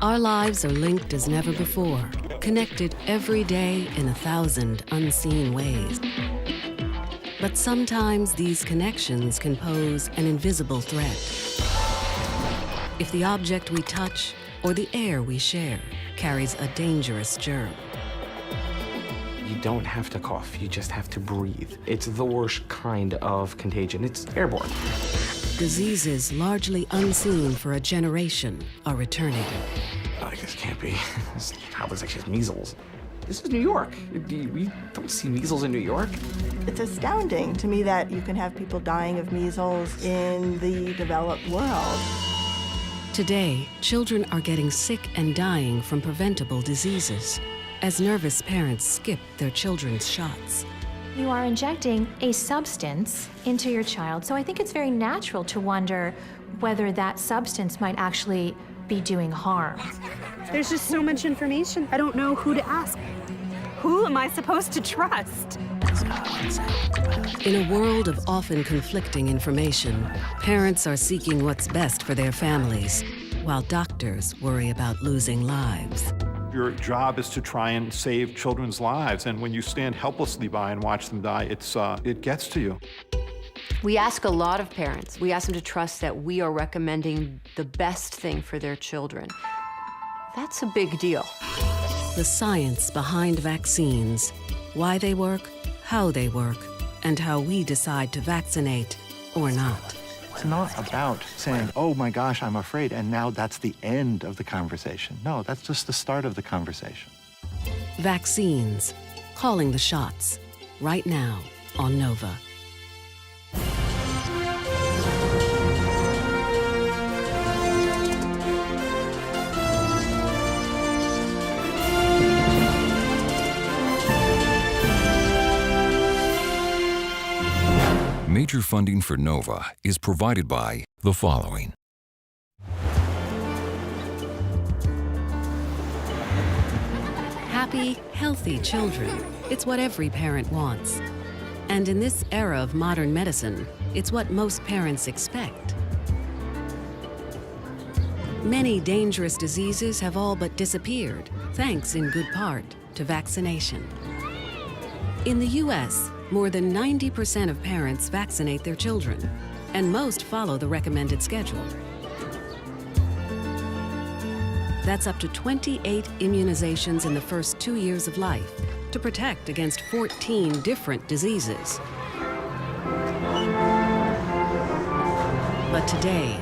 Our lives are linked as never before, connected every day in 1,000 unseen ways. But sometimes these connections can pose an invisible threat. If the object we touch or the air we share carries a dangerous germ. You don't have to cough, you just have to breathe. It's the worst kind of contagion. It's airborne. Diseases largely unseen for a generation are returning. This can't be. How was it just measles? This is New York. We don't see measles in New York. It's astounding to me that you can have people dying of measles in the developed world. Today, children are getting sick and dying from preventable diseases as nervous parents skip their children's shots. You are injecting a substance into your child, so I think it's very natural to wonder whether that substance might actually be doing harm. There's just so much information. I don't know who to ask. Who am I supposed to trust? In a world of often conflicting information, parents are seeking what's best for their families, while doctors worry about losing lives. Your job is to try and save children's lives, and when you stand helplessly by and watch them die, it gets to you. We ask a lot of parents. We ask them to trust that we are recommending the best thing for their children. That's a big deal. The science behind vaccines, why they work, how they work, and how we decide to vaccinate or not. It's not about saying, oh my gosh, I'm afraid, and now that's the end of the conversation. No, that's just the start of the conversation. Vaccines, calling the shots, right now on Nova. Major funding for NOVA is provided by the following. Happy, healthy children. It's what every parent wants. And in this era of modern medicine, it's what most parents expect. Many dangerous diseases have all but disappeared, thanks in good part to vaccination. In the US, more than 90% of parents vaccinate their children, and most follow the recommended schedule. That's up to 28 immunizations in the first 2 years of life to protect against 14 different diseases. But today,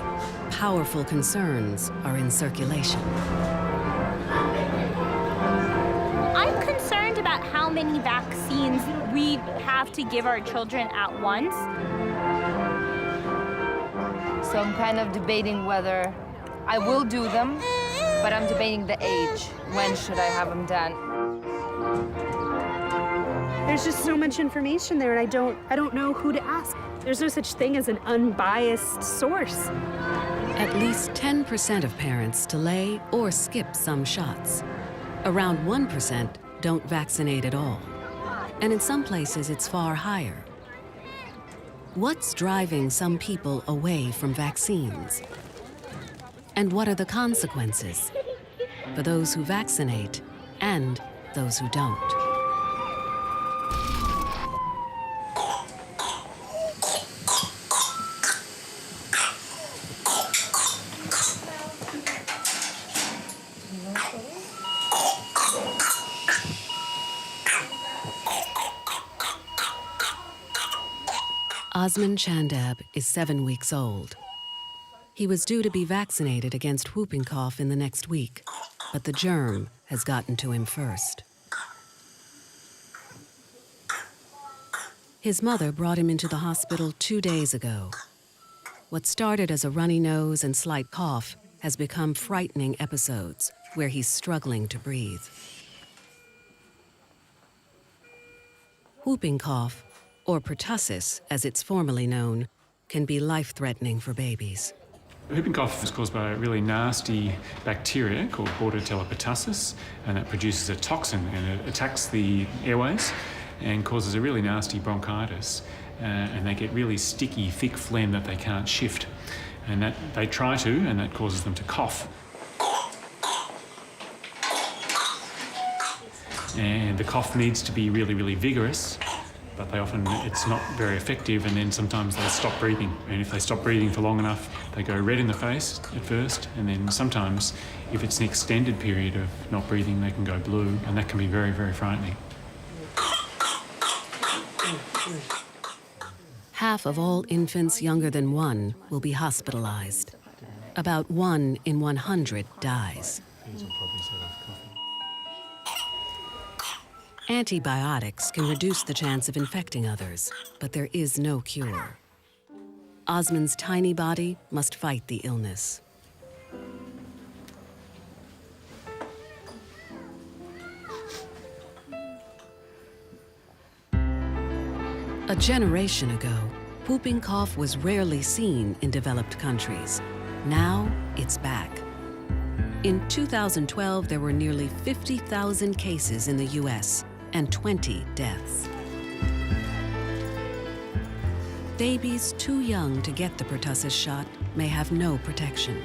powerful concerns are in circulation. I'm concerned about how many vaccines we have to give our children at once. So I'm kind of debating whether I will do them, but I'm debating the age. When should I have them done? There's just so much information there, and I don't know who to ask. There's no such thing as an unbiased source. At least 10% of parents delay or skip some shots. Around 1% don't vaccinate at all. And in some places, it's far higher. What's driving some people away from vaccines? And what are the consequences for those who vaccinate and those who don't? Osman Chandab is 7 weeks old. He was due to be vaccinated against whooping cough in the next week, but the germ has gotten to him first. His mother brought him into the hospital 2 days ago. What started as a runny nose and slight cough has become frightening episodes where he's struggling to breathe. Whooping cough, or pertussis as it's formally known, can be life-threatening for babies. Whooping cough is caused by a really nasty bacteria called Bordetella pertussis, and that produces a toxin and it attacks the airways and causes a really nasty bronchitis. And they get really sticky, thick phlegm that they can't shift. And that they try to, and that causes them to cough. and the cough needs to be really, really vigorous, but it's not very effective, and then sometimes they stop breathing. And if they stop breathing for long enough, they go red in the face at first, and then sometimes, if it's an extended period of not breathing, they can go blue, and that can be very, very frightening. Half of all infants younger than 1 will be hospitalized. About 1 in 100 dies. Antibiotics can reduce the chance of infecting others, but there is no cure. Osmond's tiny body must fight the illness. A generation ago, whooping cough was rarely seen in developed countries. Now, it's back. In 2012, there were nearly 50,000 cases in the US and 20 deaths. Babies too young to get the pertussis shot may have no protection.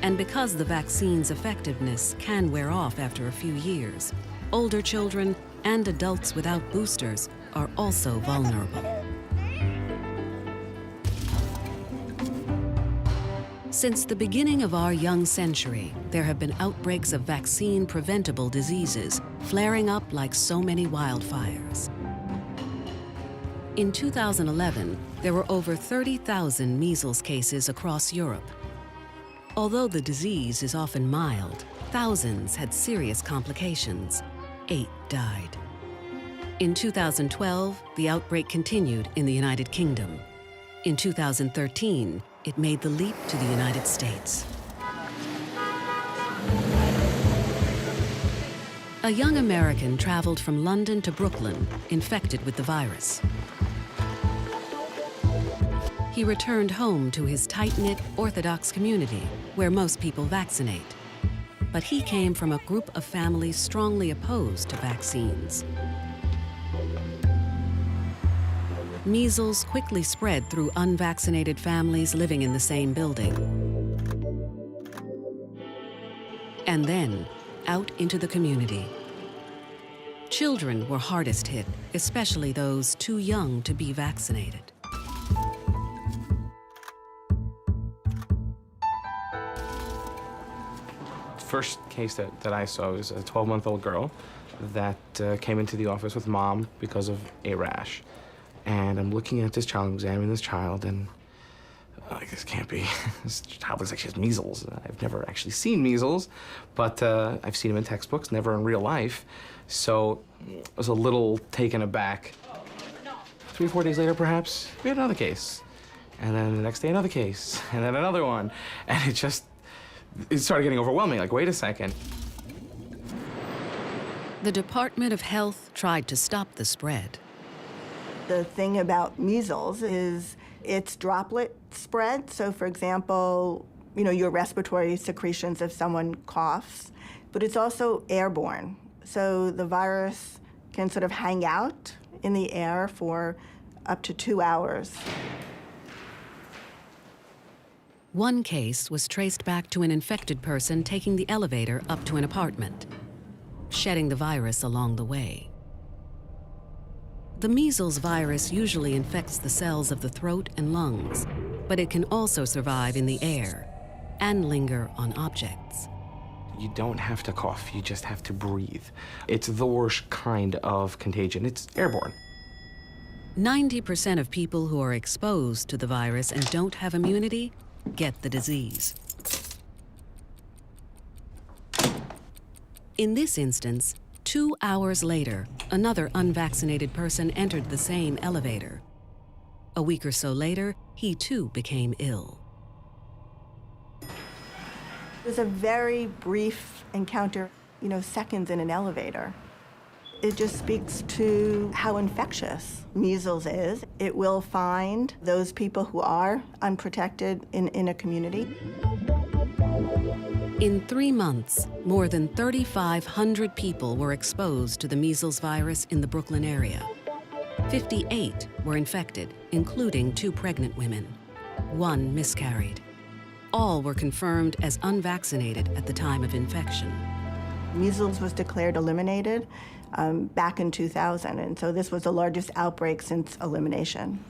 And because the vaccine's effectiveness can wear off after a few years, older children and adults without boosters are also vulnerable. Since the beginning of our young century, there have been outbreaks of vaccine-preventable diseases flaring up like so many wildfires. In 2011, there were over 30,000 measles cases across Europe. Although the disease is often mild, thousands had serious complications. 8 died. In 2012, the outbreak continued in the United Kingdom. In 2013, it made the leap to the United States. A young American traveled from London to Brooklyn, infected with the virus. He returned home to his tight-knit Orthodox community, where most people vaccinate. But he came from a group of families strongly opposed to vaccines. Measles quickly spread through unvaccinated families living in the same building. And then, out into the community. Children were hardest hit, especially those too young to be vaccinated. First case that I saw was a 12-month-old girl that came into the office with mom because of a rash. And I'm looking at this child, examining this child, and like, this can't be. This child looks like she has measles. I've never actually seen measles, but I've seen them in textbooks, never in real life. So I was a little taken aback. 3 or 4 days later, perhaps, we had another case. And then the next day, another case, and then another one. And it started getting overwhelming, like, wait a second. The Department of Health tried to stop the spread. The thing about measles is it's droplet spread. So for example, your respiratory secretions if someone coughs, but it's also airborne. So the virus can sort of hang out in the air for up to 2 hours. One case was traced back to an infected person taking the elevator up to an apartment, shedding the virus along the way. The measles virus usually infects the cells of the throat and lungs, but it can also survive in the air and linger on objects. You don't have to cough, you just have to breathe. It's the worst kind of contagion. It's airborne. 90% of people who are exposed to the virus and don't have immunity get the disease. In this instance, 2 hours later, another unvaccinated person entered the same elevator. A week or so later, he too became ill. It was a very brief encounter, seconds in an elevator. It just speaks to how infectious measles is. It will find those people who are unprotected in a community. In 3 months, more than 3,500 people were exposed to the measles virus in the Brooklyn area. 58 were infected, including 2 pregnant women. 1 miscarried. All were confirmed as unvaccinated at the time of infection. Measles was declared eliminated back in 2000, and so this was the largest outbreak since elimination.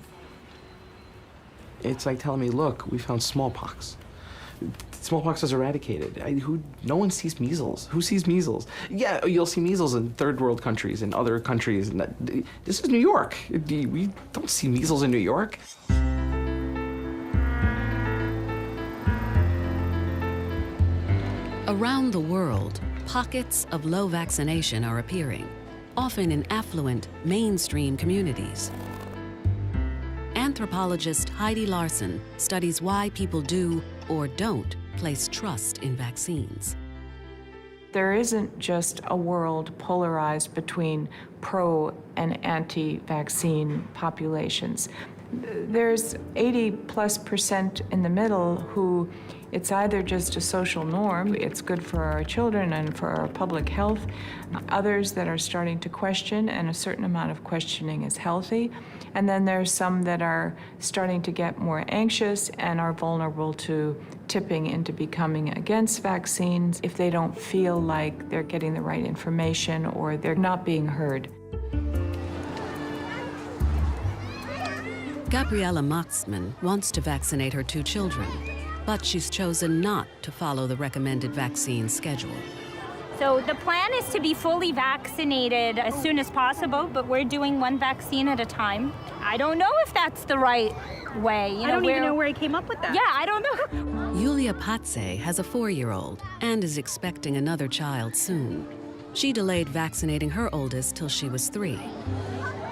It's like telling me, look, we found smallpox. Smallpox is eradicated. No one sees measles. Who sees measles? Yeah, you'll see measles in third world countries and other countries. This is New York. We don't see measles in New York. Around the world, pockets of low vaccination are appearing, often in affluent, mainstream communities. Anthropologist Heidi Larson studies why people do or don't place trust in vaccines. There isn't just a world polarized between pro and anti-vaccine populations. There's 80+% in the middle who it's either just a social norm, it's good for our children and for our public health, others that are starting to question, and a certain amount of questioning is healthy. And then there's some that are starting to get more anxious and are vulnerable to tipping into becoming against vaccines if they don't feel like they're getting the right information or they're not being heard. Gabriella Maxman wants to vaccinate her 2 children, but she's chosen not to follow the recommended vaccine schedule. So the plan is to be fully vaccinated as soon as possible, but we're doing 1 vaccine at a time. I don't know if that's the right way. I don't even know where he came up with that. Yeah, I don't know. Yulia Patse has a 4-year-old and is expecting another child soon. She delayed vaccinating her oldest till she was 3.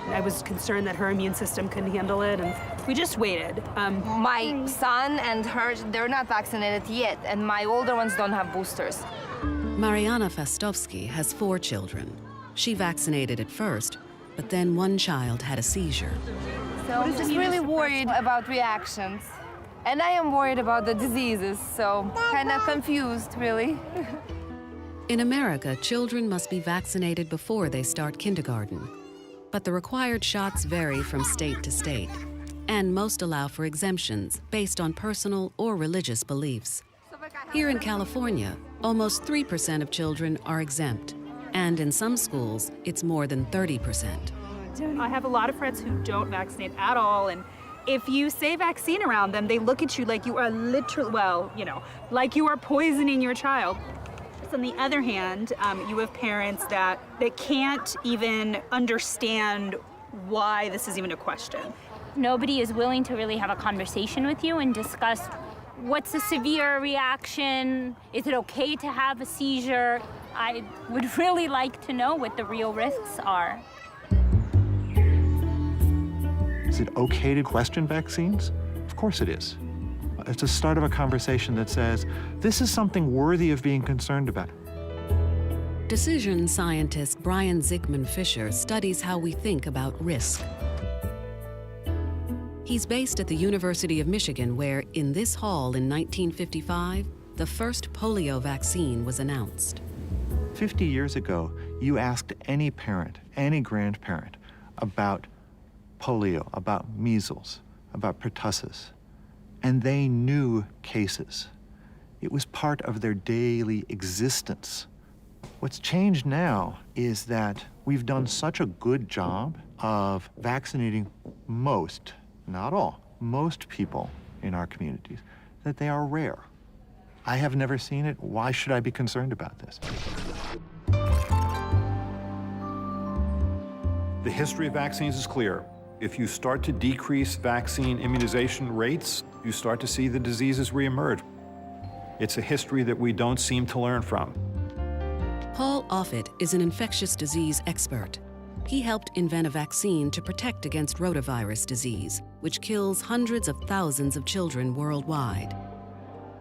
I was concerned that her immune system couldn't handle it, and we just waited. My son and her, they're not vaccinated yet, and my older ones don't have boosters. Mariana Fastovsky has 4 children. She vaccinated at first, but then one child had a seizure. So I'm just really worried about reactions. And I am worried about the diseases, so kind of confused, really. In America, children must be vaccinated before they start kindergarten. But the required shots vary from state to state, and most allow for exemptions based on personal or religious beliefs. Here in California, almost 3% of children are exempt, and in some schools, it's more than 30%. I have a lot of friends who don't vaccinate at all, and if you say vaccine around them, they look at you like you are literally, like you are poisoning your child. On the other hand, you have parents that can't even understand why this is even a question. Nobody is willing to really have a conversation with you and discuss what's a severe reaction, is it okay to have a seizure? I would really like to know what the real risks are. Is it okay to question vaccines? Of course it is. It's the start of a conversation that says, this is something worthy of being concerned about. Decision scientist Brian Zygmunt Fisher studies how we think about risk. He's based at the University of Michigan, where, in this hall in 1955, the first polio vaccine was announced. 50 years ago, you asked any parent, any grandparent, about polio, about measles, about pertussis, and they knew cases. It was part of their daily existence. What's changed now is that we've done such a good job of vaccinating most, not all, most people in our communities, that they are rare. I have never seen it. Why should I be concerned about this? The history of vaccines is clear. If you start to decrease vaccine immunization rates, you start to see the diseases reemerge. It's a history that we don't seem to learn from. Paul Offit is an infectious disease expert. He helped invent a vaccine to protect against rotavirus disease, which kills hundreds of thousands of children worldwide.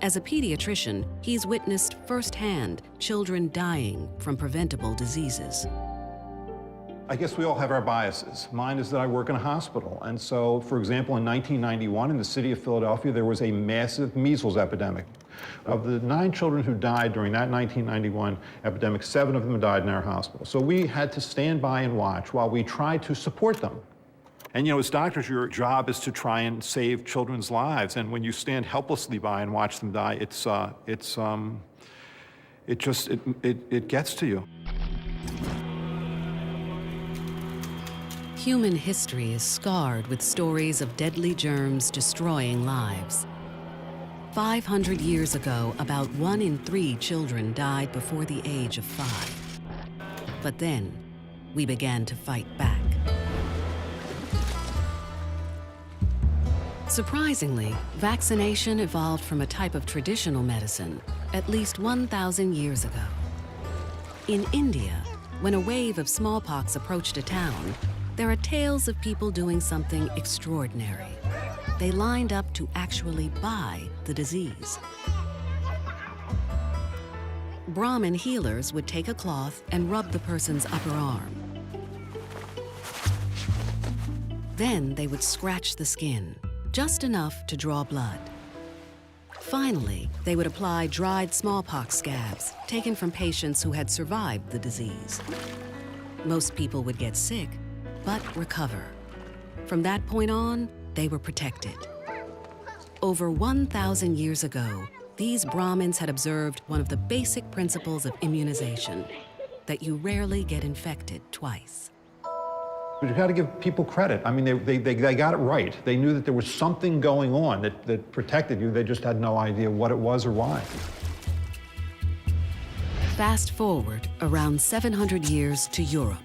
As a pediatrician, he's witnessed firsthand children dying from preventable diseases. I guess we all have our biases. Mine is that I work in a hospital. And so, for example, in 1991, in the city of Philadelphia, there was a massive measles epidemic. Of the 9 children who died during that 1991 epidemic, 7 of them died in our hospital. So we had to stand by and watch while we tried to support them. And as doctors, your job is to try and save children's lives. And when you stand helplessly by and watch them die, it just, it gets to you. Human history is scarred with stories of deadly germs destroying lives. 500 years ago, about 1 in 3 children died before the age of 5. But then, we began to fight back. Surprisingly, vaccination evolved from a type of traditional medicine at least 1,000 years ago. In India, when a wave of smallpox approached a town, there are tales of people doing something extraordinary. They lined up to actually buy the disease. Brahmin healers would take a cloth and rub the person's upper arm. Then they would scratch the skin, just enough to draw blood. Finally, they would apply dried smallpox scabs taken from patients who had survived the disease. Most people would get sick, but recover. From that point on, they were protected. Over 1,000 years ago, these Brahmins had observed one of the basic principles of immunization, that you rarely get infected twice. But you've got to give people credit. I mean, they got it right. They knew that there was something going on that protected you. They just had no idea what it was or why. Fast forward around 700 years to Europe,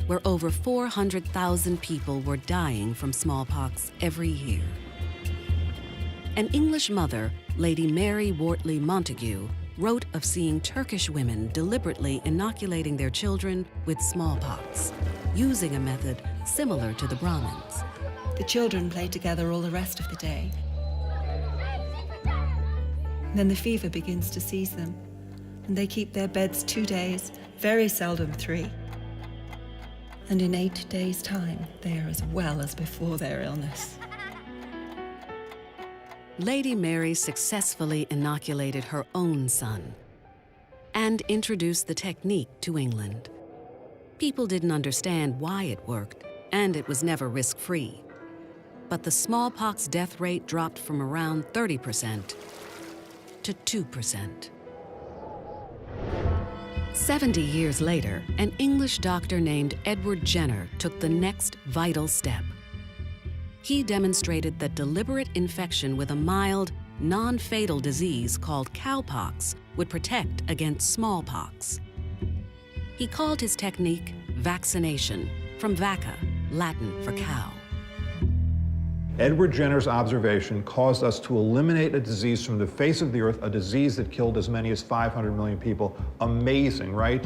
where over 400,000 people were dying from smallpox every year. An English mother, Lady Mary Wortley Montagu, wrote of seeing Turkish women deliberately inoculating their children with smallpox, using a method similar to the Brahmins. The children play together all the rest of the day. Then the fever begins to seize them, and they keep their beds 2 days, very seldom 3. And in 8 days' time, they are as well as before their illness. Lady Mary successfully inoculated her own son and introduced the technique to England. People didn't understand why it worked, and it was never risk-free. But the smallpox death rate dropped from around 30% to 2%. 70 years later, an English doctor named Edward Jenner took the next vital step. He demonstrated that deliberate infection with a mild, non-fatal disease called cowpox would protect against smallpox. He called his technique vaccination, from vacca, Latin for cow. Edward Jenner's observation caused us to eliminate a disease from the face of the earth, a disease that killed as many as 500 million people. Amazing, right?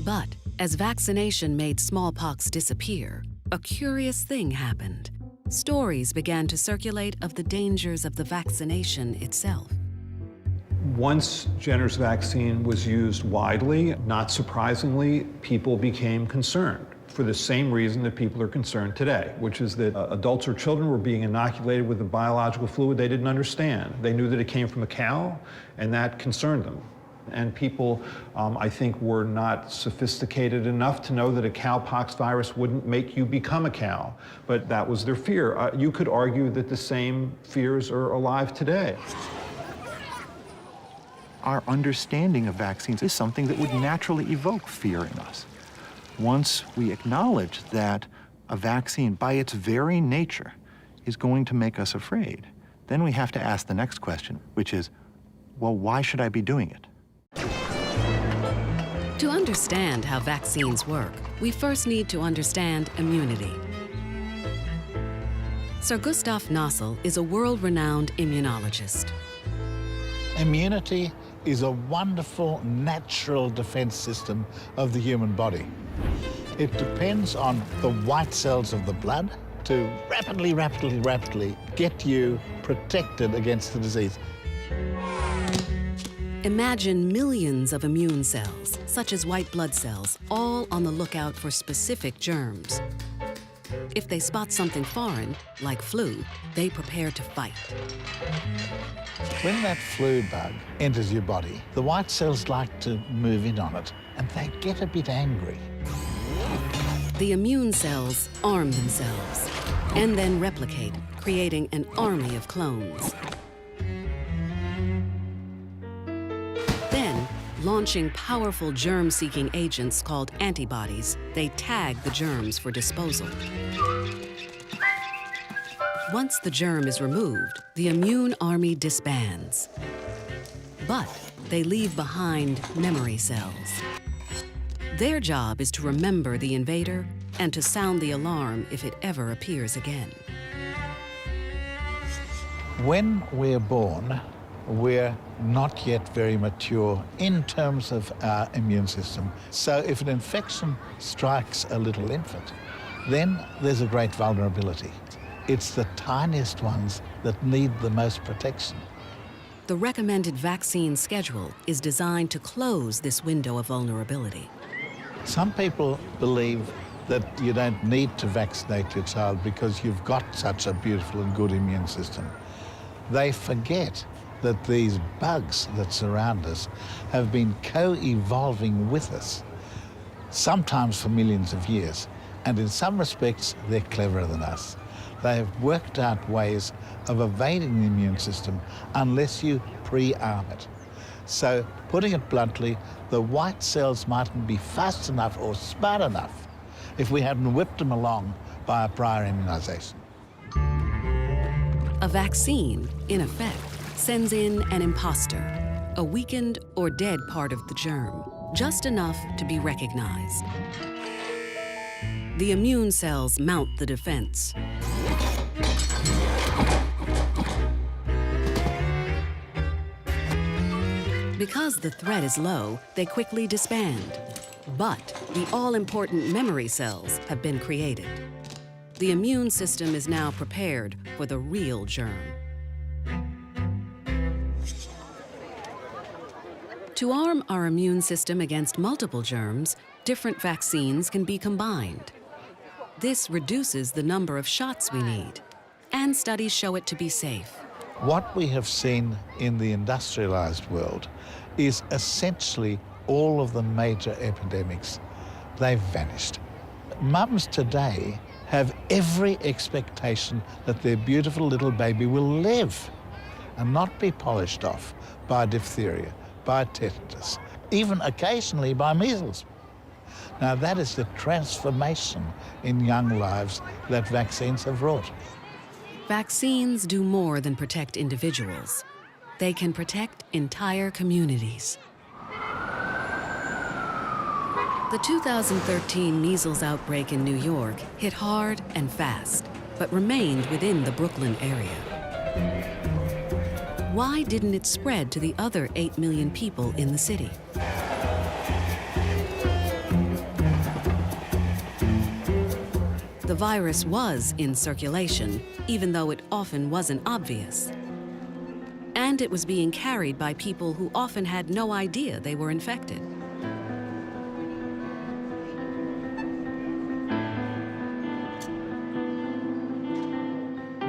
But as vaccination made smallpox disappear, a curious thing happened. Stories began to circulate of the dangers of the vaccination itself. Once Jenner's vaccine was used widely, not surprisingly, people became concerned for the same reason that people are concerned today, which is that adults or children were being inoculated with a biological fluid they didn't understand. They knew that it came from a cow, and that concerned them. And people, I think, were not sophisticated enough to know that a cowpox virus wouldn't make you become a cow. But that was their fear. You could argue that the same fears are alive today. Our understanding of vaccines is something that would naturally evoke fear in us. Once we acknowledge that a vaccine, by its very nature, is going to make us afraid, then we have to ask the next question, which is, well, why should I be doing it? To understand how vaccines work, we first need to understand immunity. Sir Gustav Nossel is a world-renowned immunologist. Immunity is a wonderful natural defense system of the human body. It depends on the white cells of the blood to rapidly get you protected against the disease. Imagine millions of immune cells, such as white blood cells, all on the lookout for specific germs. If they spot something foreign, like flu, they prepare to fight. When that flu bug enters your body, the white cells like to move in on it, and they get a bit angry. The immune cells arm themselves and then replicate, creating an army of clones. Then Launching powerful germ-seeking agents called antibodies, they tag the germs for disposal. Once the germ is removed, the immune army disbands. But they leave behind memory cells. Their job is to remember the invader and to sound the alarm if it ever appears again. When we're born, we're not yet very mature in terms of our immune system. So if an infection strikes a little infant, then there's a great vulnerability. It's the tiniest ones that need the most protection. The recommended vaccine schedule is designed to close this window of vulnerability. Some people believe that you don't need to vaccinate your child because you've got such a beautiful and good immune system. They forget that these bugs that surround us have been co-evolving with us, sometimes for millions of years. And in some respects, they're cleverer than us. They have worked out ways of evading the immune system unless you pre-arm it. So, putting it bluntly, the white cells mightn't be fast enough or smart enough if we hadn't whipped them along by a prior immunization. A vaccine, in effect, sends in an imposter, a weakened or dead part of the germ, just enough to be recognized. The immune cells mount the defense. Because the threat is low, they quickly disband. But the all-important memory cells have been created. The immune system is now prepared for the real germ. To arm our immune system against multiple germs, different vaccines can be combined. This reduces the number of shots we need, and studies show it to be safe. What we have seen in the industrialized world is essentially all of the major epidemics. They've vanished. Mums today have every expectation that their beautiful little baby will live and not be polished off by diphtheria, by tetanus, even occasionally by measles. Now that is the transformation in young lives that vaccines have wrought. Vaccines do more than protect individuals. They can protect entire communities. The 2013 measles outbreak in New York hit hard and fast, but remained within the Brooklyn area. Why didn't it spread to the other 8 million people in the city? The virus was in circulation, even though it often wasn't obvious. And it was being carried by people who often had no idea they were infected.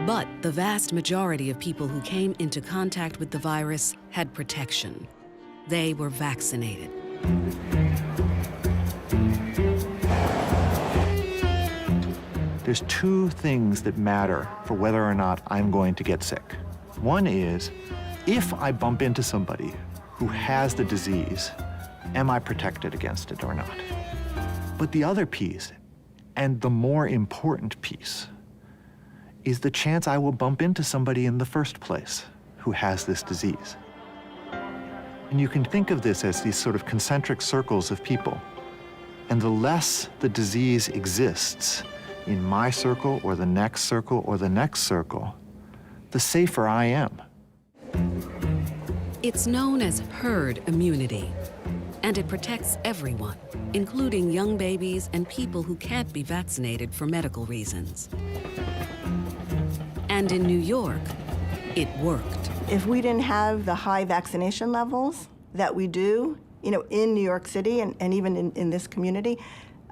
But the vast majority of people who came into contact with the virus had protection. They were vaccinated. There's two things that matter for whether or not I'm going to get sick. One is, if I bump into somebody who has the disease, am I protected against it or not? But the other piece, and the more important piece, is the chance I will bump into somebody in the first place who has this disease. And you can think of this as these sort of concentric circles of people. And the less the disease exists in my circle or the next circle or the next circle, the safer I am. It's known as herd immunity, and it protects everyone, including young babies and people who can't be vaccinated for medical reasons. And in New York, it worked. If we didn't have the high vaccination levels that we do, in New York City and even in this community,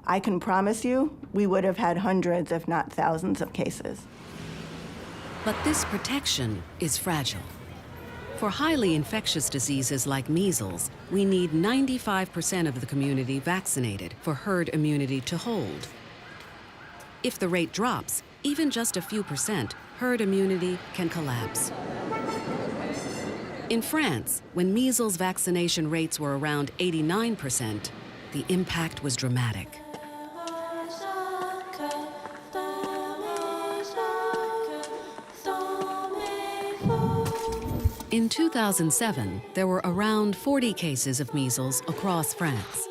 I can promise you we would have had hundreds, if not thousands, of cases. But this protection is fragile. For highly infectious diseases like measles, we need 95% of the community vaccinated for herd immunity to hold. If the rate drops, even just a few percent, herd immunity can collapse. In France, when measles vaccination rates were around 89%, the impact was dramatic. In 2007, there were around 40 cases of measles across France.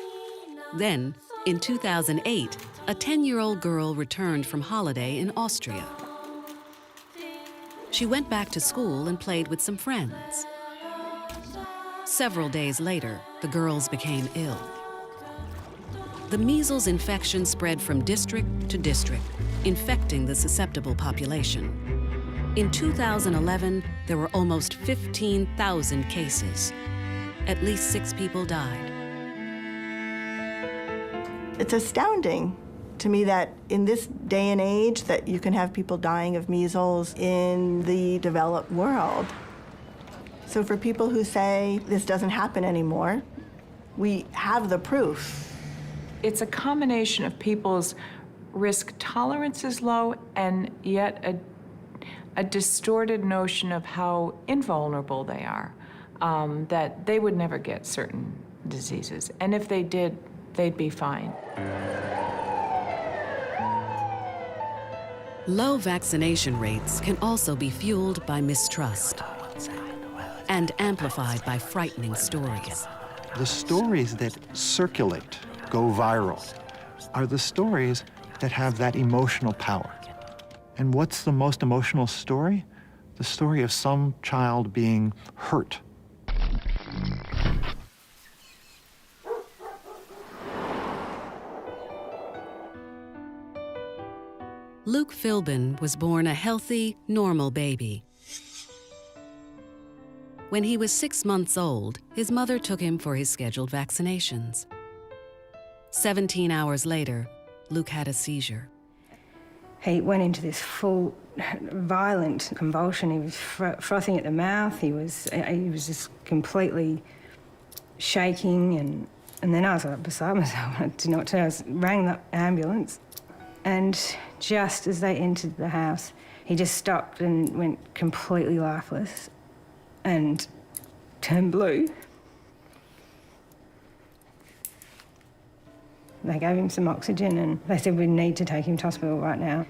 Then, in 2008, a 10-year-old girl returned from holiday in Austria. She went back to school and played with some friends. Several days later, the girls became ill. The measles infection spread from district to district, infecting the susceptible population. In 2011, there were almost 15,000 cases. At least 6 people died. It's astounding to me that in this day and age that you can have people dying of measles in the developed world. So for people who say this doesn't happen anymore, we have the proof. It's a combination of people's risk tolerance is low and yet a distorted notion of how invulnerable they are, that they would never get certain diseases. And if they did, they'd be fine. Low vaccination rates can also be fueled by mistrust and amplified by frightening stories. The stories that circulate, go viral, are the stories that have that emotional power. And what's the most emotional story? The story of some child being hurt. Luke Philbin was born a healthy, normal baby. When he was 6 months old, his mother took him for his scheduled vaccinations. 17 hours later, Luke had a seizure. He went into this full, violent convulsion. He was frothing at the mouth. He was just completely shaking, and then I was like beside myself. I didn't know what to do. I rang the ambulance, and just as they entered the house, he just stopped and went completely lifeless and turned blue. They gave him some oxygen and they said we need to take him to hospital right now.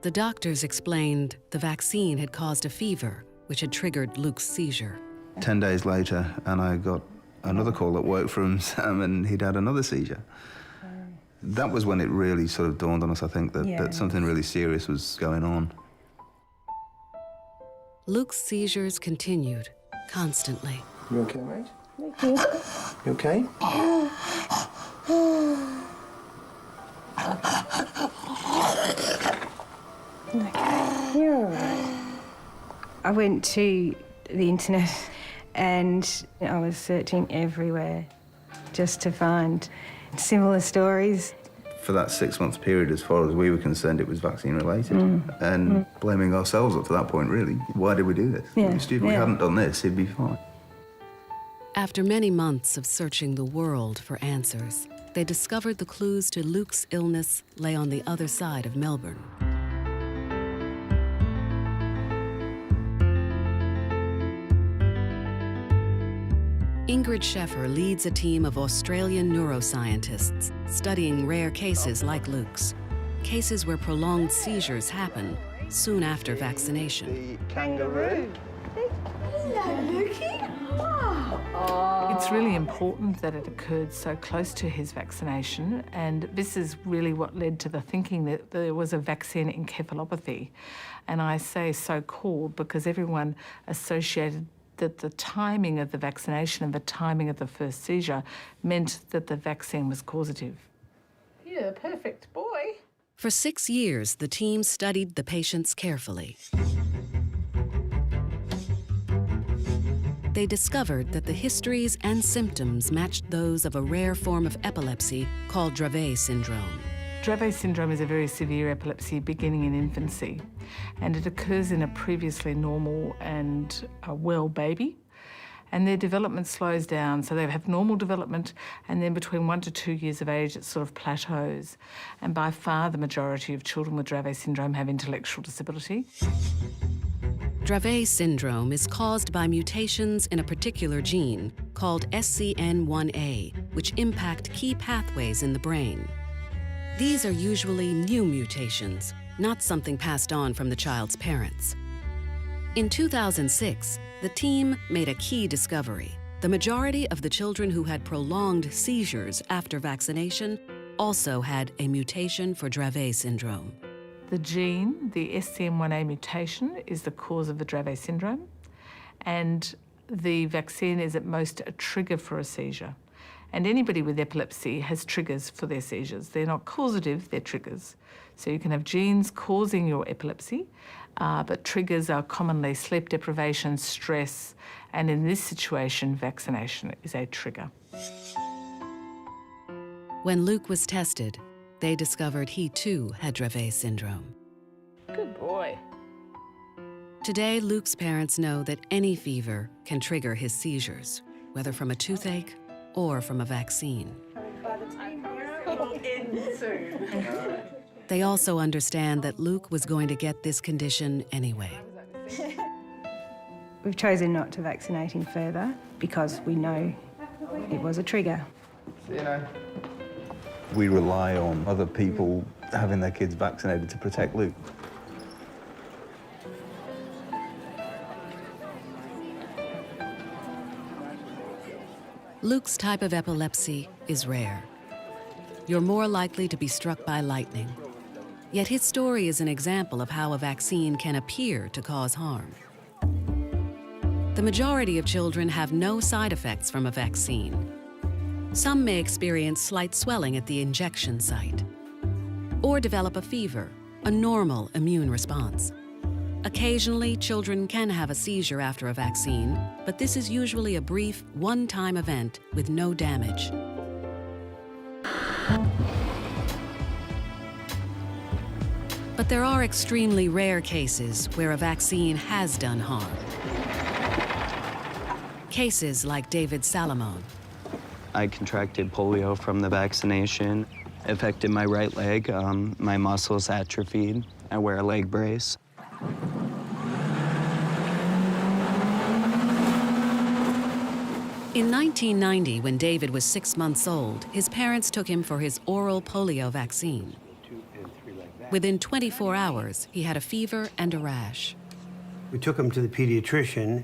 The doctors explained the vaccine had caused a fever, which had triggered Luke's seizure. 10 days later, and I got another call at work from Sam, and he'd had another seizure. That was when it really sort of dawned on us, I think, that something really serious was going on. Luke's seizures continued, constantly. You okay, mate? Thank you. You okay? You're all right. I went to the internet and I was searching everywhere just to find similar stories. For that 6-month period, as far as we were concerned, it was vaccine-related. And blaming ourselves up to that point, really. Why did we do this? Yeah. If we hadn't done this, he'd be fine. After many months of searching the world for answers, they discovered the clues to Luke's illness lay on the other side of Melbourne. Ingrid Sheffer leads a team of Australian neuroscientists studying rare cases like Luke's, cases where prolonged seizures happen soon after vaccination. Kangaroo. Hello, Lukey. It's really important that it occurred so close to his vaccination, and this is really what led to the thinking that there was a vaccine encephalopathy. And I say so-called because everyone associated that the timing of the vaccination and the timing of the first seizure meant that the vaccine was causative. You're a perfect boy. For 6 years, the team studied the patients carefully. They discovered that the histories and symptoms matched those of a rare form of epilepsy called Dravet syndrome. Dravet syndrome is a very severe epilepsy beginning in infancy, and it occurs in a previously normal and well baby, and their development slows down. So they have normal development, and then between 1 to 2 years of age, it sort of plateaus. And by far the majority of children with Dravet syndrome have intellectual disability. Dravet syndrome is caused by mutations in a particular gene called SCN1A, which impact key pathways in the brain. These are usually new mutations, not something passed on from the child's parents. In 2006, the team made a key discovery. The majority of the children who had prolonged seizures after vaccination also had a mutation for Dravet syndrome. The gene, the SCN1A mutation, is the cause of the Dravet syndrome, and the vaccine is at most a trigger for a seizure. And anybody with epilepsy has triggers for their seizures. They're not causative, they're triggers. So you can have genes causing your epilepsy, but triggers are commonly sleep deprivation, stress, and in this situation, vaccination is a trigger. When Luke was tested, they discovered he too had Dravet syndrome. Good boy. Today, Luke's parents know that any fever can trigger his seizures, whether from a toothache or from a vaccine. They also understand that Luke was going to get this condition anyway. We've chosen not to vaccinate him further because we know it was a trigger. We rely on other people having their kids vaccinated to protect Luke. Luke's type of epilepsy is rare. You're more likely to be struck by lightning. Yet his story is an example of how a vaccine can appear to cause harm. The majority of children have no side effects from a vaccine. Some may experience slight swelling at the injection site, or develop a fever, a normal immune response. Occasionally, children can have a seizure after a vaccine, but this is usually a brief, one-time event with no damage. But there are extremely rare cases where a vaccine has done harm. Cases like David Salamone. I contracted polio from the vaccination. It affected my right leg. My muscles atrophied. I wear a leg brace. In 1990, when David was 6 months old, his parents took him for his oral polio vaccine. Within 24 hours, he had a fever and a rash. We took him to the pediatrician,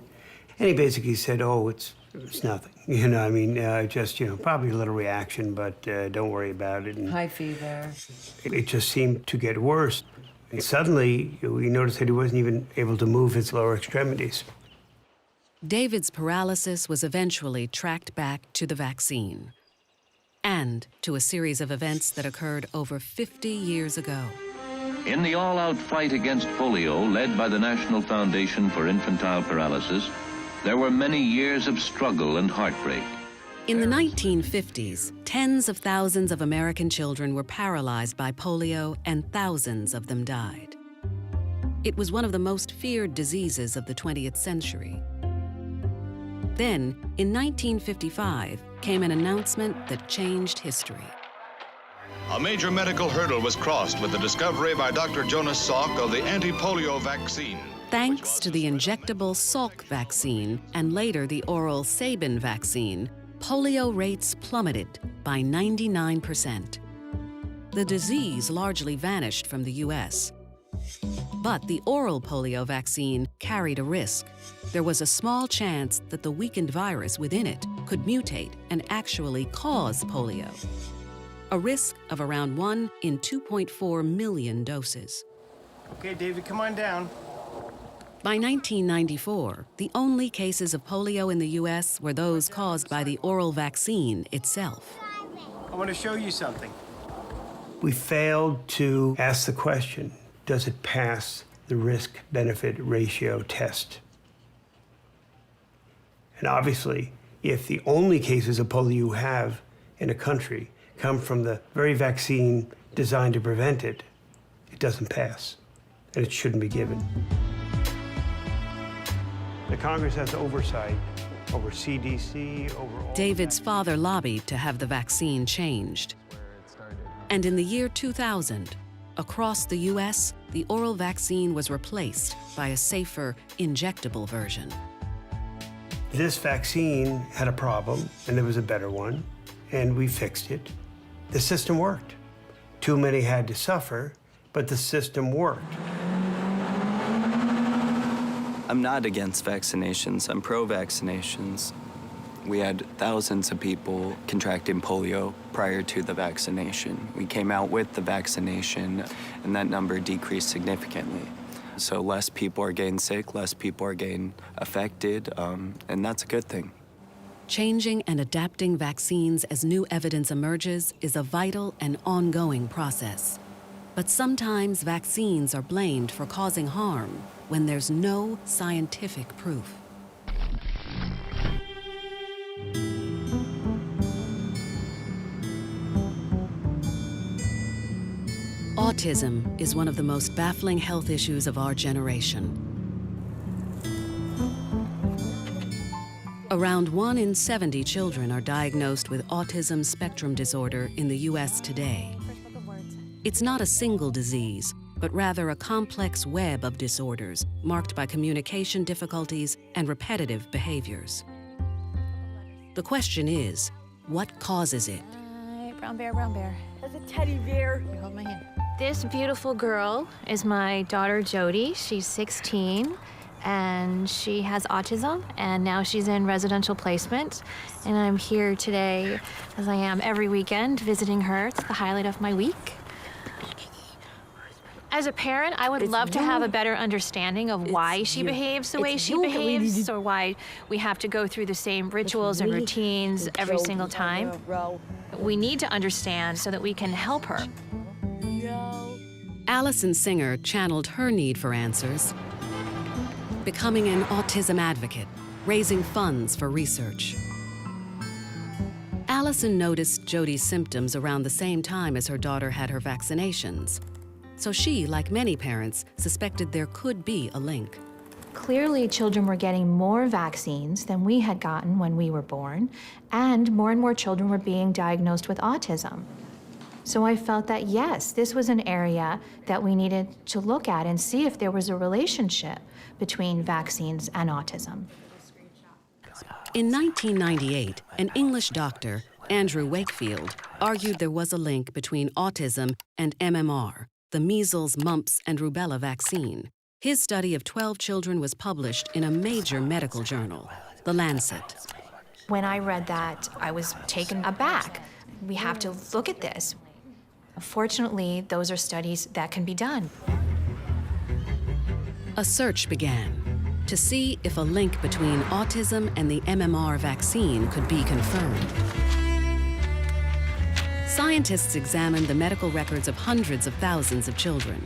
and he basically said, oh, it's nothing. You know, I mean, just, you know, probably a little reaction, but don't worry about it. And high fever. it just seemed to get worse. And suddenly, we noticed that he wasn't even able to move his lower extremities. David's paralysis was eventually tracked back to the vaccine and to a series of events that occurred over 50 years ago. In the all-out fight against polio, led by the National Foundation for Infantile Paralysis, there were many years of struggle and heartbreak. In the 1950s, tens of thousands of American children were paralyzed by polio, and thousands of them died. It was one of the most feared diseases of the 20th century. Then, in 1955, came an announcement that changed history. A major medical hurdle was crossed with the discovery by Dr. Jonas Salk of the anti-polio vaccine. Thanks to the injectable Salk vaccine and later the oral Sabin vaccine, polio rates plummeted by 99%. The disease largely vanished from the U.S. But the oral polio vaccine carried a risk. There was a small chance that the weakened virus within it could mutate and actually cause polio. A risk of around 1 in 2.4 million doses. Okay, David, come on down. By 1994, the only cases of polio in the U.S. were those caused by the oral vaccine itself. I want to show you something. We failed to ask the question, does it pass the risk-benefit ratio test? And obviously, if the only cases of polio you have in a country come from the very vaccine designed to prevent it, it doesn't pass, and it shouldn't be given. The Congress has oversight over CDC, over all... David's father lobbied to have the vaccine changed. And in the year 2000, across the U.S., the oral vaccine was replaced by a safer, injectable version. This vaccine had a problem, and there was a better one, and we fixed it. The system worked. Too many had to suffer, but the system worked. I'm not against vaccinations. I'm pro-vaccinations. We had thousands of people contracting polio prior to the vaccination. We came out with the vaccination, and that number decreased significantly. So less people are getting sick, less people are getting affected, and that's a good thing. Changing and adapting vaccines as new evidence emerges is a vital and ongoing process. But sometimes vaccines are blamed for causing harm when there's no scientific proof. Autism is one of the most baffling health issues of our generation. Around 1 in 70 children are diagnosed with autism spectrum disorder in the U.S. today. It's not a single disease, but rather a complex web of disorders marked by communication difficulties and repetitive behaviors. The question is, what causes it? Brown bear, brown bear. That's a teddy bear. Here, hold my hand. This beautiful girl is my daughter, Jody. She's 16, and she has autism, and now she's in residential placement. And I'm here today, as I am every weekend, visiting her. It's the highlight of my week. As a parent, I would love to have a better understanding of why she behaves the way she behaves, or why we have to go through the same rituals and routines every single time. We need to understand so that we can help her. Allison Singer channeled her need for answers, becoming an autism advocate, raising funds for research. Allison noticed Jody's symptoms around the same time as her daughter had her vaccinations. So she, like many parents, suspected there could be a link. Clearly, children were getting more vaccines than we had gotten when we were born, and more children were being diagnosed with autism. So I felt that, yes, this was an area that we needed to look at and see if there was a relationship between vaccines and autism. In 1998, an English doctor, Andrew Wakefield, argued there was a link between autism and MMR, the measles, mumps, and rubella vaccine. His study of 12 children was published in a major medical journal, The Lancet. When I read that, I was taken aback. We have to look at this. Fortunately, those are studies that can be done. A search began to see if a link between autism and the MMR vaccine could be confirmed. Scientists examined the medical records of hundreds of thousands of children.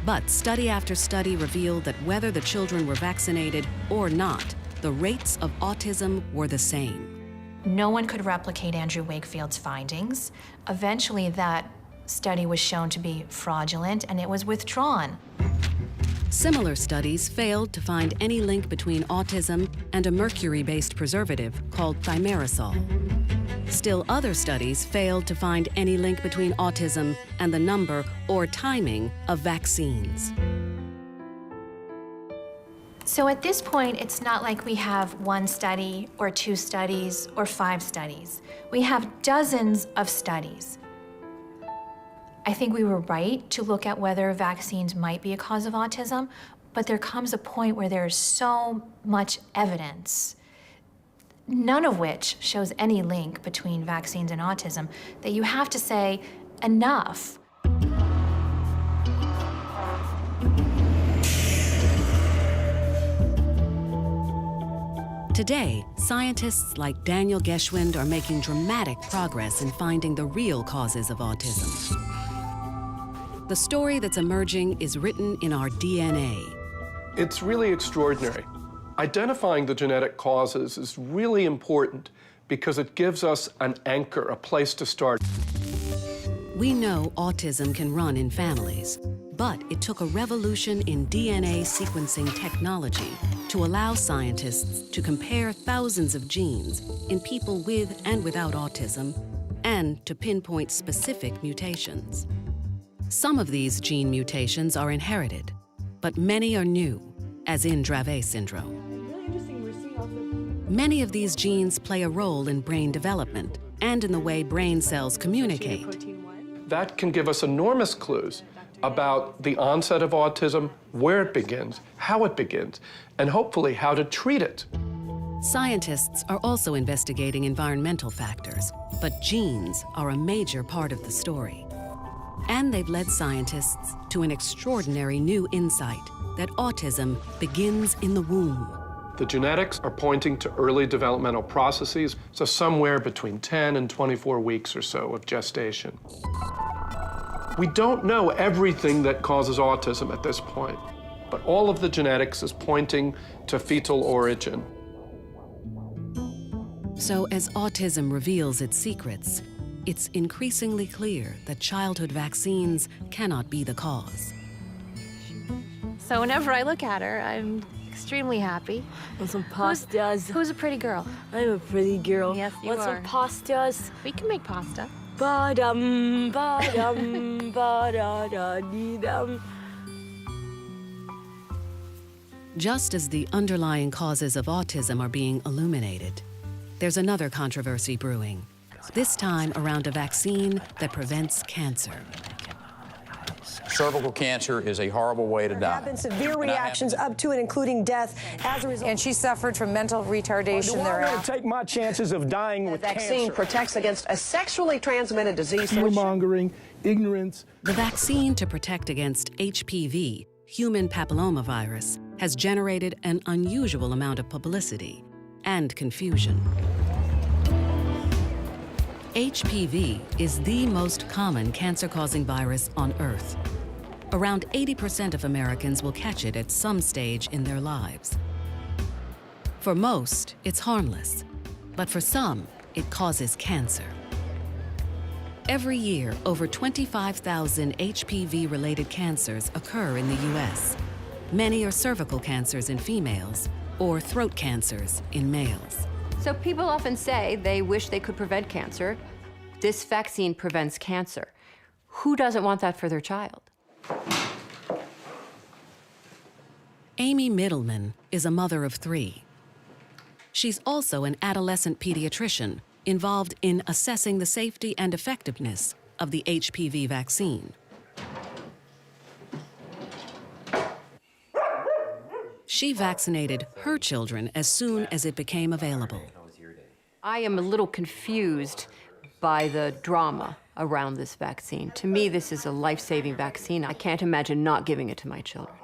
But study after study revealed that whether the children were vaccinated or not, the rates of autism were the same. No one could replicate Andrew Wakefield's findings. Eventually, that study was shown to be fraudulent, and it was withdrawn. Similar studies failed to find any link between autism and a mercury-based preservative called thimerosal. Still other studies failed to find any link between autism and the number or timing of vaccines. So at this point, it's not like we have 1 study or 2 studies or 5 studies. We have dozens of studies. I think we were right to look at whether vaccines might be a cause of autism, but there comes a point where there's so much evidence, none of which shows any link between vaccines and autism, that you have to say, enough. Today, scientists like Daniel Geschwind are making dramatic progress in finding the real causes of autism. The story that's emerging is written in our DNA. It's really extraordinary. Identifying the genetic causes is really important because it gives us an anchor, a place to start. We know autism can run in families, but it took a revolution in DNA sequencing technology to allow scientists to compare thousands of genes in people with and without autism and to pinpoint specific mutations. Some of these gene mutations are inherited, but many are new, as in Dravet syndrome. Many of these genes play a role in brain development and in the way brain cells communicate. That can give us enormous clues about the onset of autism, where it begins, how it begins, and hopefully how to treat it. Scientists are also investigating environmental factors, but genes are a major part of the story. And they've led scientists to an extraordinary new insight that autism begins in the womb. The genetics are pointing to early developmental processes, so somewhere between 10 and 24 weeks or so of gestation. We don't know everything that causes autism at this point, but all of the genetics is pointing to fetal origin. So as autism reveals its secrets, it's increasingly clear that childhood vaccines cannot be the cause. So whenever I look at her, I'm extremely happy. Want some pastas? Who's a pretty girl? I'm a pretty girl. Yes, you Want are. some pastas? We can make pasta. Ba-dum, ba-dum, ba-da-da-dee-dum. Just as the underlying causes of autism are being illuminated, there's another controversy brewing, this time around a vaccine that prevents cancer. Cervical cancer is a horrible way to die. There have been severe reactions up to and including death as a result. And she suffered from mental retardation thereafter. I'm going to take my chances of dying with cancer. The vaccine protects against a sexually transmitted disease. Fear-mongering, ignorance. The vaccine to protect against HPV, human papillomavirus, has generated an unusual amount of publicity and confusion. HPV is the most common cancer-causing virus on Earth. Around 80% of Americans will catch it at some stage in their lives. For most, it's harmless, but for some, it causes cancer. Every year, over 25,000 HPV-related cancers occur in the U.S. Many are cervical cancers in females or throat cancers in males. So people often say they wish they could prevent cancer. This vaccine prevents cancer. Who doesn't want that for their child? Amy Middleman is a mother of 3. She's also an adolescent pediatrician involved in assessing the safety and effectiveness of the HPV vaccine. She vaccinated her children as soon as it became available. I am a little confused by the drama around this vaccine. To me, this is a life-saving vaccine. I can't imagine not giving it to my children.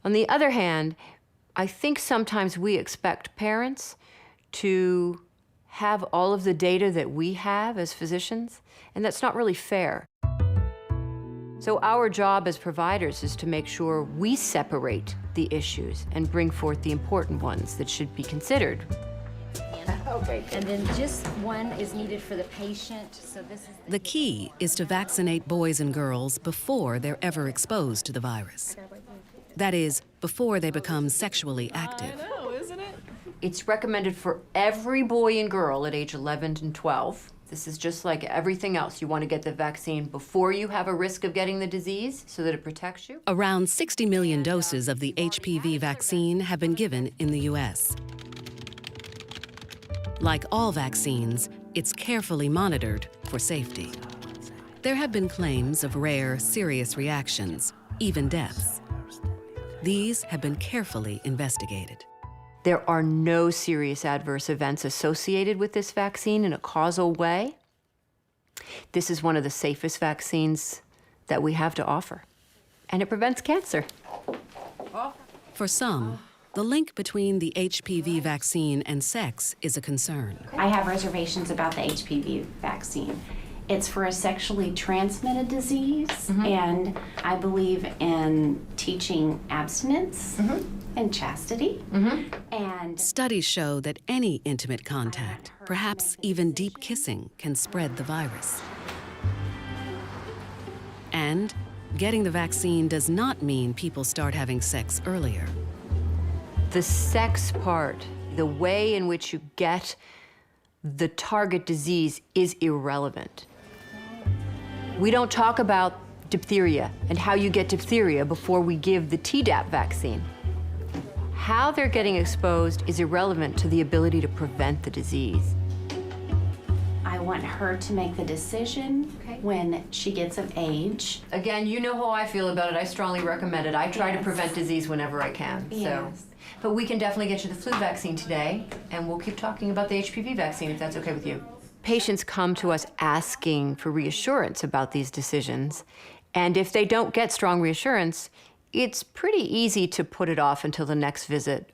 On the other hand, I think sometimes we expect parents to have all of the data that we have as physicians, and that's not really fair. So our job as providers is to make sure we separate the issues and bring forth the important ones that should be considered. Okay, and then just one is needed for the patient, so this is The key is to vaccinate boys and girls before they're ever exposed to the virus. That is, before they become sexually active. I know, isn't it? It's recommended for every boy and girl at age 11 and 12. This is just like everything else. You want to get the vaccine before you have a risk of getting the disease so that it protects you. Around 60 million doses of the HPV vaccine have been given in the U.S. Like all vaccines, it's carefully monitored for safety. There have been claims of rare, serious reactions, even deaths. These have been carefully investigated. There are no serious adverse events associated with this vaccine in a causal way. This is one of the safest vaccines that we have to offer, and it prevents cancer. For some, the link between the HPV vaccine and sex is a concern. I have reservations about the HPV vaccine. It's for a sexually transmitted disease, and I believe in teaching abstinence and chastity. And studies show that any intimate contact, perhaps even deep kissing, can spread the virus. And getting the vaccine does not mean people start having sex earlier. The sex part, the way in which you get the target disease, is irrelevant. We don't talk about diphtheria and how you get diphtheria before we give the Tdap vaccine. How they're getting exposed is irrelevant to the ability to prevent the disease. I want her to make the decision when she gets of age. Again, you know how I feel about it. I strongly recommend it. I try to prevent disease whenever I can. Yes. But we can definitely get you the flu vaccine today, and we'll keep talking about the HPV vaccine if that's okay with you. Patients come to us asking for reassurance about these decisions, and if they don't get strong reassurance, it's pretty easy to put it off until the next visit,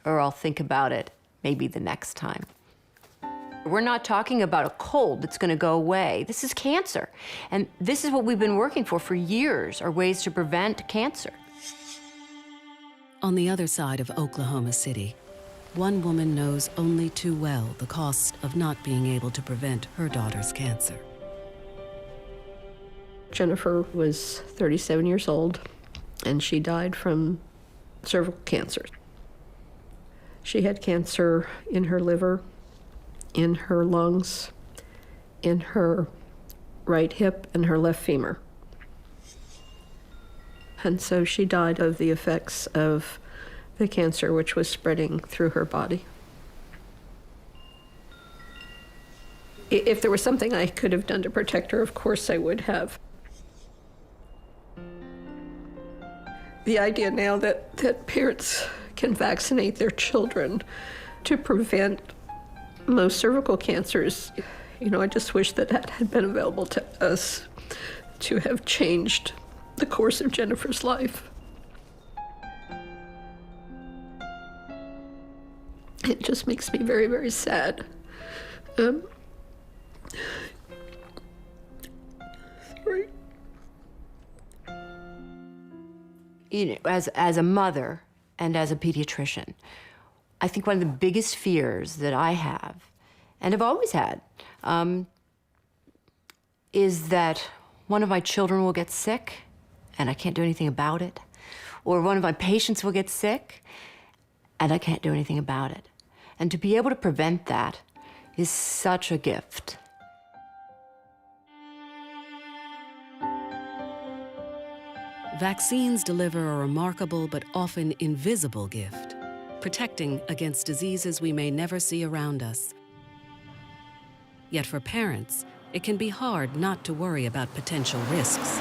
or I'll think about it maybe the next time. We're not talking about a cold that's going to go away. This is cancer, and this is what we've been working for years, are ways to prevent cancer. On the other side of Oklahoma City, one woman knows only too well the cost of not being able to prevent her daughter's cancer. Jennifer was 37 years old, and she died from cervical cancer. She had cancer in her liver, in her lungs, in her right hip, and her left femur. And so she died of the effects of the cancer, which was spreading through her body. If there was something I could have done to protect her, of course I would have. The idea now that parents can vaccinate their children to prevent most cervical cancers, I just wish that had been available to us to have changed the course of Jennifer's life. It just makes me very, very sad. Sorry. As a mother and as a pediatrician, I think one of the biggest fears that I have, and have always had, is that one of my children will get sick and I can't do anything about it, or one of my patients will get sick and I can't do anything about it. And to be able to prevent that is such a gift. Vaccines deliver a remarkable but often invisible gift, protecting against diseases we may never see around us. Yet for parents, it can be hard not to worry about potential risks.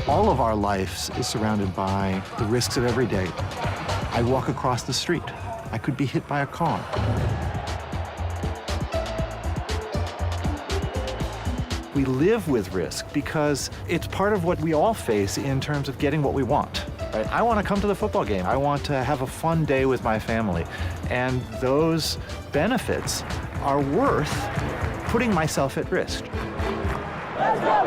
All of our lives is surrounded by the risks of every day. I walk across the street. I could be hit by a car. We live with risk because it's part of what we all face in terms of getting what we want. Right? I want to come to the football game. I want to have a fun day with my family. And those benefits are worth putting myself at risk. Let's go,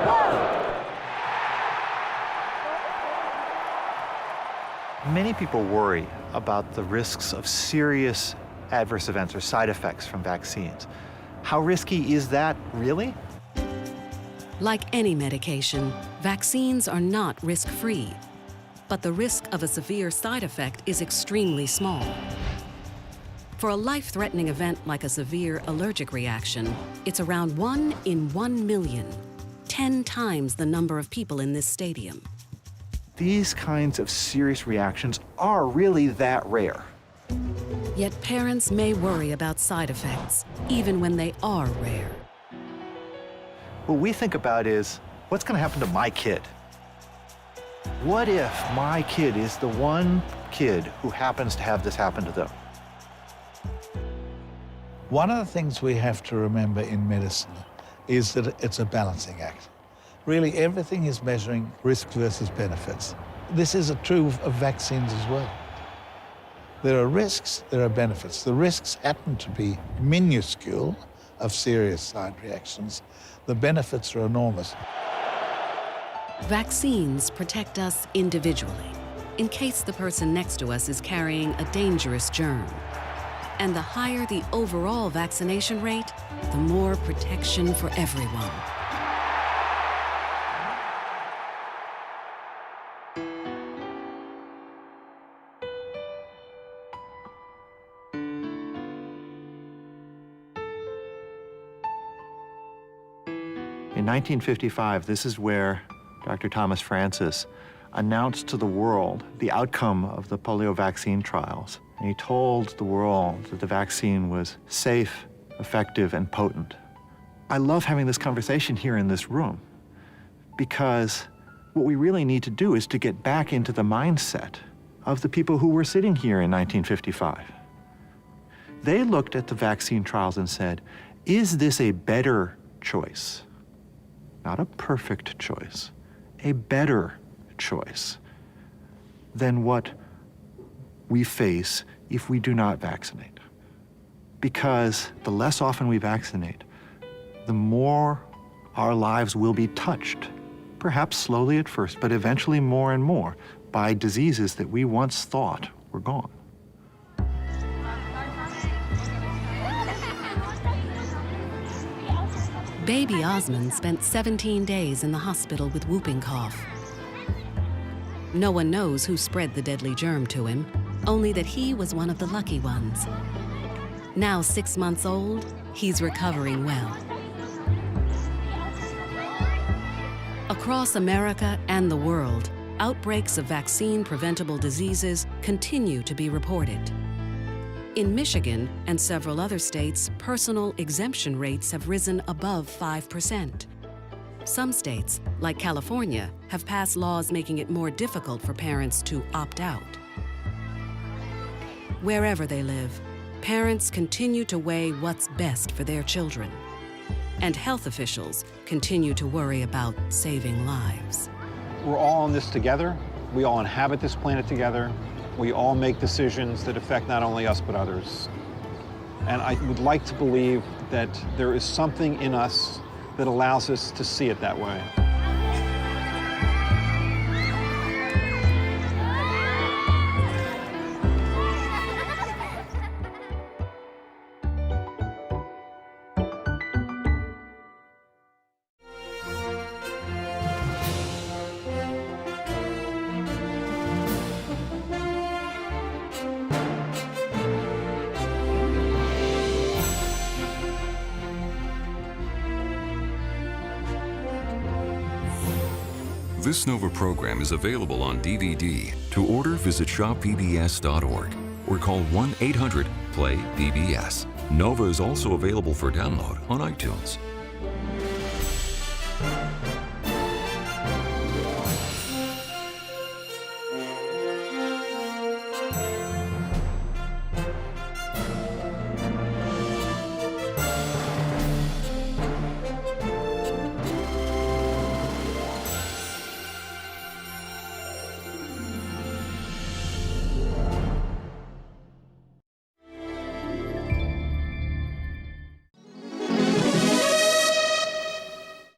Many people worry about the risks of serious adverse events or side effects from vaccines. How risky is that, really? Like any medication, vaccines are not risk-free, but the risk of a severe side effect is extremely small. For a life-threatening event like a severe allergic reaction, it's around 1 in 1 million, 10 times the number of people in this stadium. These kinds of serious reactions are really that rare. Yet parents may worry about side effects, even when they are rare. What we think about is, what's going to happen to my kid? What if my kid is the one kid who happens to have this happen to them? One of the things we have to remember in medicine is that it's a balancing act. Really, everything is measuring risk versus benefits. This is true of vaccines as well. There are risks, there are benefits. The risks happen to be minuscule of serious side reactions. The benefits are enormous. Vaccines protect us individually, in case the person next to us is carrying a dangerous germ. And the higher the overall vaccination rate, the more protection for everyone. 1955, this is where Dr. Thomas Francis announced to the world the outcome of the polio vaccine trials. And he told the world that the vaccine was safe, effective, and potent. I love having this conversation here in this room because what we really need to do is to get back into the mindset of the people who were sitting here in 1955. They looked at the vaccine trials and said, is this a better choice? Not a perfect choice, a better choice than what we face if we do not vaccinate. Because the less often we vaccinate, the more our lives will be touched, perhaps slowly at first, but eventually more and more, by diseases that we once thought were gone. Baby Osmond spent 17 days in the hospital with whooping cough. No one knows who spread the deadly germ to him, only that he was one of the lucky ones. Now 6 months old, he's recovering well. Across America and the world, outbreaks of vaccine-preventable diseases continue to be reported. In Michigan and several other states, personal exemption rates have risen above 5%. Some states, like California, have passed laws making it more difficult for parents to opt out. Wherever they live, parents continue to weigh what's best for their children. And health officials continue to worry about saving lives. We're all in this together. We all inhabit this planet together. We all make decisions that affect not only us, but others. And I would like to believe that there is something in us that allows us to see it that way. This NOVA program is available on DVD. To order, visit shoppbs.org or call 1-800-PLAY-PBS. NOVA is also available for download on iTunes.